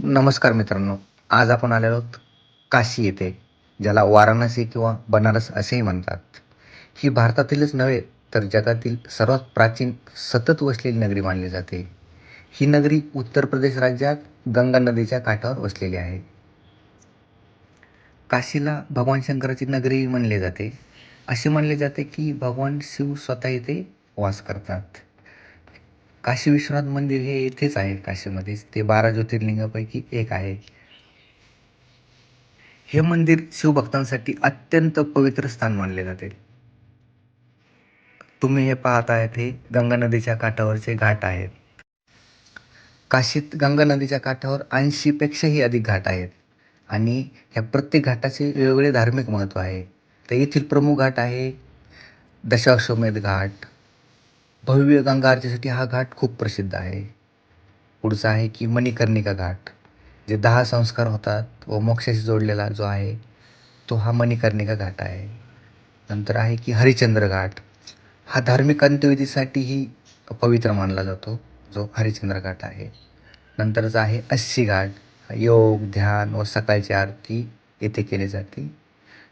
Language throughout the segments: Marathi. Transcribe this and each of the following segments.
नमस्कार मित्रांनो. आज आपण आलेलो आहोत काशी येथे, ज्याला वाराणसी किंवा बनारस असेही म्हणतात. ही भारतातीलच नव्हे तर जगातील सर्वात प्राचीन सतत वसलेली नगरी मानली जाते. ही नगरी उत्तर प्रदेश राज्यात गंगा नदीच्या काठावर वसलेली आहे. काशीला भगवान शंकराची नगरी म्हणले जाते. असे म्हणले जाते की भगवान शिव स्वतः येथे वास करतात. काशी विश्वनाथ मंदिर हे येथेच आहे काशीमध्येच. ते 12 ज्योतिर्लिंगापैकी एक आहे. हे मंदिर शिवभक्तांसाठी अत्यंत पवित्र स्थान मानले जाते. तुम्ही हे पाहत आहेत हे गंगा नदीच्या काठावरचे घाट आहेत. काशीत गंगा नदीच्या काठावर 80 पेक्षाही अधिक घाट आहेत आणि ह्या प्रत्येक घाटाचे वेगवेगळे धार्मिक महत्त्व आहे. तर येथील प्रमुख घाट आहे दशाश्वमेध घाट. भव्य गंगा आरतीसाठी हा घाट खूप प्रसिद्ध आहे. पुढचा आहे की मणिकर्णिका घाट, जे 10 संस्कार होतात व मोक्षाशी जोडलेला जो आहे तो हा मणिकर्णिका घाट आहे. नंतर आहे की हरिश्चंद्र घाट. हा धार्मिक अंत्यविधीसाठीही पवित्र मानला जातो, जो हरिश्चंद्र घाट आहे. नंतरचा आहे अस्सी घाट. योग, ध्यान व सकाळची आरती येथे केली जाते.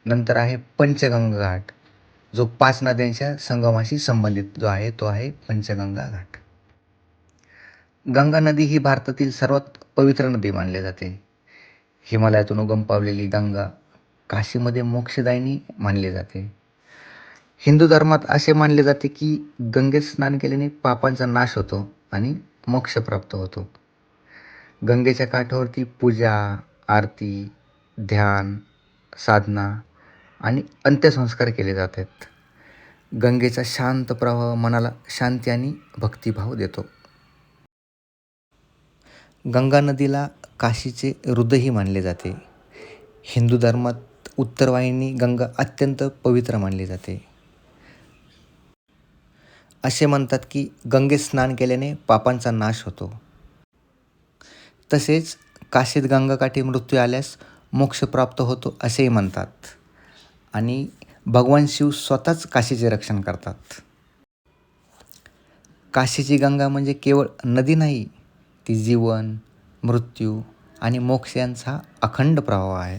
नंतर आहे पंचगंगा घाट, जो 5 नद्यांच्या संगमाशी संबंधित जो आहे तो आहे पंचगंगा घाट. गंगा नदी ही भारतातील सर्वात पवित्र नदी मानली जाते. हिमालयातून उगम पावलेली गंगा काशीमध्ये मोक्षदायिनी मानली जाते. हिंदू धर्मात असे मानले जाते की गंगेत स्नान केल्याने पापांचा नाश होतो आणि मोक्ष प्राप्त होतो. गंगेच्या काठावरती पूजा, आरती, ध्यान, साधना आणि अंत्यसंस्कार केले जातात. गंगेचा शांत प्रवाह मनाला शांती आणि भक्तिभाव देतो. गंगा नदीला काशीचे हृदयही मानले जाते. हिंदू धर्मात उत्तरवाहिनी गंगा अत्यंत पवित्र मानली जाते. असे म्हणतात की गंगेत स्नान केल्याने पापांचा नाश होतो. तसेच काशीत गंगाकाठी मृत्यू आल्यास मोक्ष प्राप्त होतो असेही म्हणतात. आणि भगवान शिव स्वतःच काशीचे रक्षण करतात. काशीची गंगा म्हणजे केवळ नदी नाही, ती जीवन, मृत्यू आणि मोक्ष यांचा अखंड प्रवाह आहे.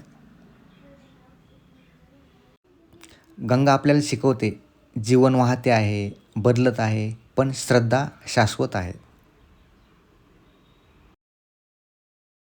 गंगा आपल्याला शिकवते, जीवन वाहते आहे, बदलत आहे, पण श्रद्धा शाश्वत आहे.